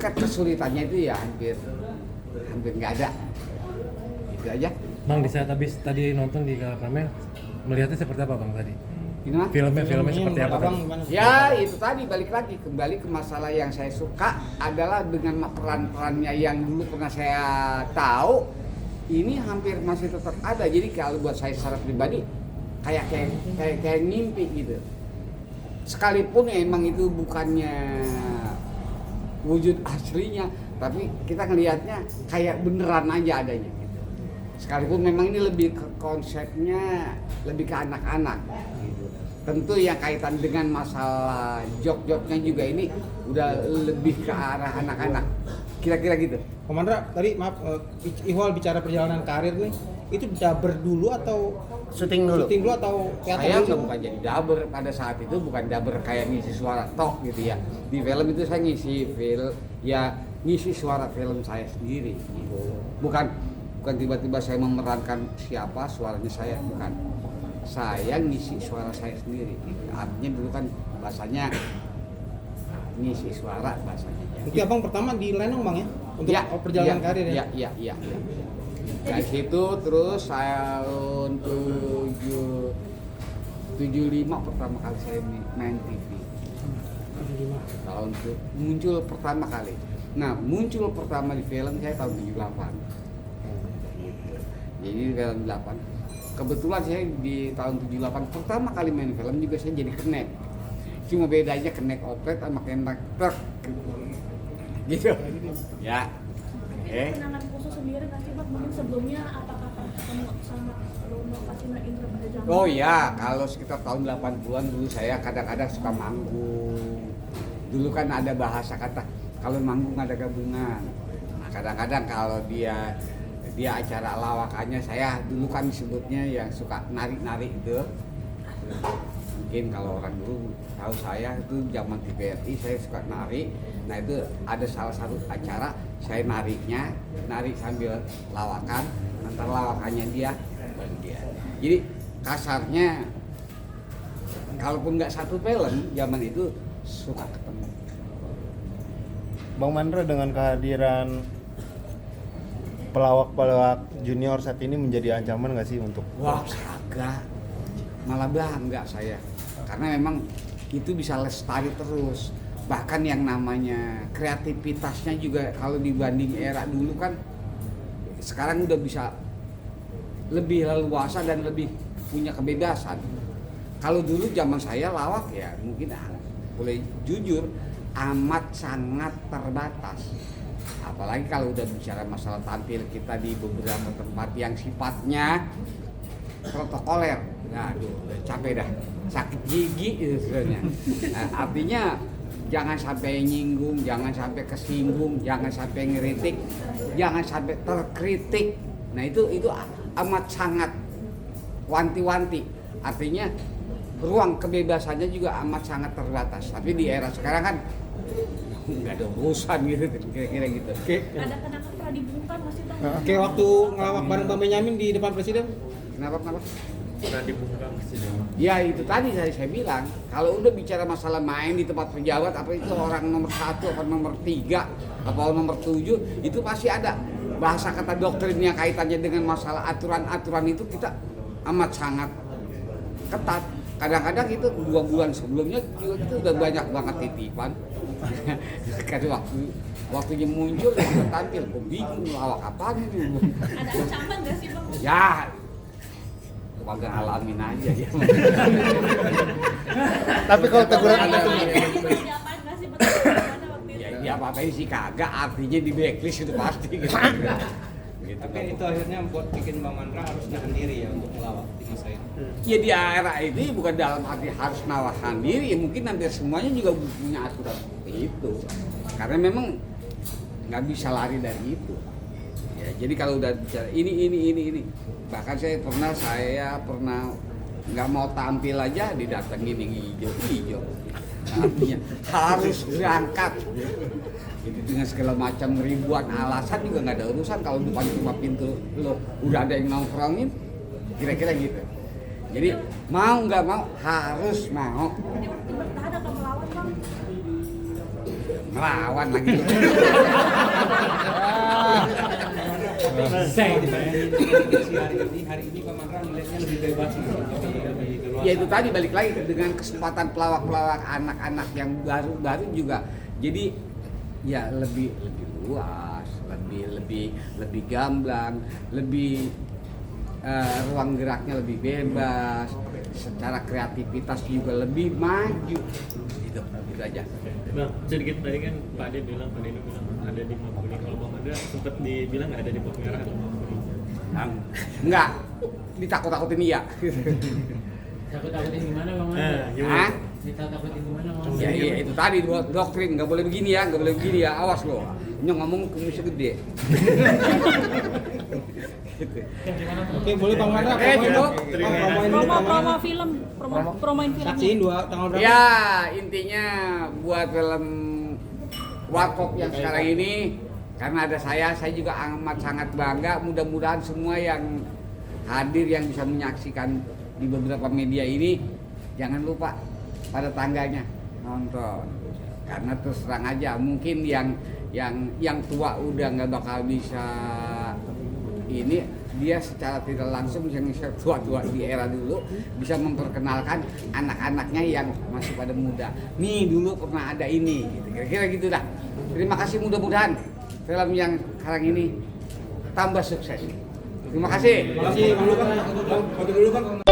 tingkat kesulitannya itu ya hampir nggak ada. Itu aja. Bang, di saat habis tadi nonton di Kamel, melihatnya seperti apa Bang tadi? Gimana? Filmnya seperti apa Bang? Ya itu tadi balik lagi kembali ke masalah yang saya suka adalah dengan peran-perannya yang dulu pernah saya tahu ini hampir masih tetap ada. Jadi kalau buat saya secara pribadi kayak mimpi gitu. Sekalipun emang itu bukannya wujud aslinya, tapi kita ngelihatnya kayak beneran aja adanya. Sekalipun memang ini lebih ke konsepnya lebih ke anak-anak. Tentu yang kaitan dengan masalah jok-joknya juga ini udah lebih ke arah anak-anak, kira-kira gitu. Komandra, tadi maaf, Ihwal bicara perjalanan karir nih, itu dubber dulu atau Syuting dulu Saya atau teater dulu? bukan jadi dubber pada saat itu, bukan dubber kayak ngisi suara tok gitu ya. Di film itu saya ngisi suara film saya sendiri gitu. Bukan tiba-tiba saya memerankan siapa suaranya saya, bukan. Saya ngisi suara saya sendiri. Artinya dulu kan bahasanya ngisi suara bahasanya. Berarti abang pertama di Lenong bang ya? Untuk perjalanan karir ya? Iya. Dari situ terus tahun 75 pertama kali saya main TV. Tahun itu muncul pertama kali. Nah muncul pertama di film saya tahun 78. Jadi di film 8. Kebetulan saya di tahun 78 pertama kali main film juga saya jadi kenek. Cuma bedanya kenek operet sama kenek truk gitu. Ya. Kenangan khusus sendiri nggak sih Bang? Mungkin sebelumnya apakah ketemu sama Rono Kasino Indra pada zaman? Oh ya, kalau sekitar tahun 80-an dulu saya kadang-kadang suka manggung. Dulu kan ada bahasa kata kalau manggung ada gabungan. Nah, kadang-kadang kalau dia acara lawakannya saya dulu kan disebutnya yang suka nari-nari itu. Mungkin kalau orang dulu tahu saya itu zaman TVRI saya suka nari. Nah itu ada salah satu acara saya nari sambil lawakan, nanti lawakannya dia. Jadi kasarnya kalaupun nggak satu film zaman itu suka ketemu. Bang Mandra, dengan kehadiran pelawak-pelawak junior saat ini menjadi ancaman nggak sih untuk? Wah, agak malah bangga saya karena memang itu bisa lestari terus. Bahkan yang namanya kreativitasnya juga kalau dibanding era dulu kan sekarang udah bisa lebih leluasa dan lebih punya kebebasan. Kalau dulu zaman saya lawak ya mungkin boleh jujur amat sangat terbatas. Apalagi kalau udah bicara masalah tampil kita di beberapa tempat yang sifatnya protokoler. Nah, aduh, capek dah, sakit gigi itu sebenarnya. Nah, artinya jangan sampai nyinggung, jangan sampai kesinggung, jangan sampai ngeritik, jangan sampai terkritik. Nah itu amat sangat wanti-wanti. Artinya ruang kebebasannya juga amat sangat terbatas. Tapi di era sekarang kan nggak ada urusan gitu, kira-kira gitu. Ada kenangan pernah dibungkam masih Bang? Oke, waktu ngelawak bareng Bang Benyamin di depan presiden? Kenapa? Pernah dibungkam presiden. Ya itu tadi saya bilang, kalau udah bicara masalah main di tempat pejabat, apa itu orang nomor 1, apa nomor 3, apa nomor 7, itu pasti ada bahasa kata doktrin yang kaitannya dengan masalah aturan-aturan itu kita amat sangat ketat. Kadang-kadang itu 2 bulan sebelumnya juga kita udah banyak banget titipan. Karena waktunya muncul kita tampil, kok bingung lawak apaan ini. Ada ancaman nggak sih Bang? Ya, kagak alamin aja ya. Tapi kalau teguran Ada diapain nggak sih betul gimana waktu itu? Ya apa-apain sih kagak, artinya di blacklist itu pasti gitu. Gitu. Tapi itu akhirnya buat bikin Bang Mandra harus nahan diri ya untuk melawak di masa itu. Ya di era ini bukan dalam arti harus nawahan diri, ya mungkin hampir semuanya juga punya aturan seperti itu. Karena memang nggak bisa lari dari itu. Ya, jadi kalau udah bicara ini, bahkan saya pernah nggak mau tampil aja didatengin yang hijau. Artinya harus berangkat. Itu dengan segala macam ribuan alasan juga nggak ada urusan kalau depan cuma pintu lo udah ada yang nongkrongin, kira-kira gitu. Jadi mau nggak mau harus mau. Ini waktu bertahan atau melawan Bang? Ngelawan lagi. Hari ini Pak Mandra melihatnya lebih bebas gitu, lebih leluasa. Ya itu tadi balik lagi dengan kesempatan pelawak-pelawak anak-anak yang baru-baru juga. Jadi ya lebih luas, lebih gamblang, lebih ruang geraknya lebih bebas, secara kreativitas juga lebih maju. Itu aja. Bang, sedikit tadi kan Pak Ade bilang ada di map kuning. Kalau Bang Mandra sempat dibilang nggak ada di map merah atau map kuning? Enggak, ditakut-takutin iya. Takut-takutin gimana Bang Nah, Mandra? gimana? Hah? Ditakutin gimana Bang Ya Mandra? iya itu tadi doktrin, nggak boleh begini ya, nggak boleh begini ya, awas lo. Nyong ngomong kumisnya gede. Oke, boleh Bang Mandra Dok. promoin dulu Promo film, promoin filmnya. Saksiin tanggal berapa? Ya intinya buat film Warkop yang sekarang ini, karena ada saya juga amat sangat bangga. Mudah-mudahan semua yang hadir yang bisa menyaksikan di beberapa media ini, jangan lupa pada tanggalnya nonton. Karena terus terang aja mungkin yang tua udah nggak bakal bisa ini, dia secara tidak langsung yang tua-tua di era dulu bisa memperkenalkan anak-anaknya yang masih pada muda. Nih dulu pernah ada ini, gitu. Kira-kira gitu dah. Terima kasih, mudah-mudahan film yang sekarang ini tambah sukses. Terima kasih. Terima kasih Bang Lukan. Foto dulu Bang.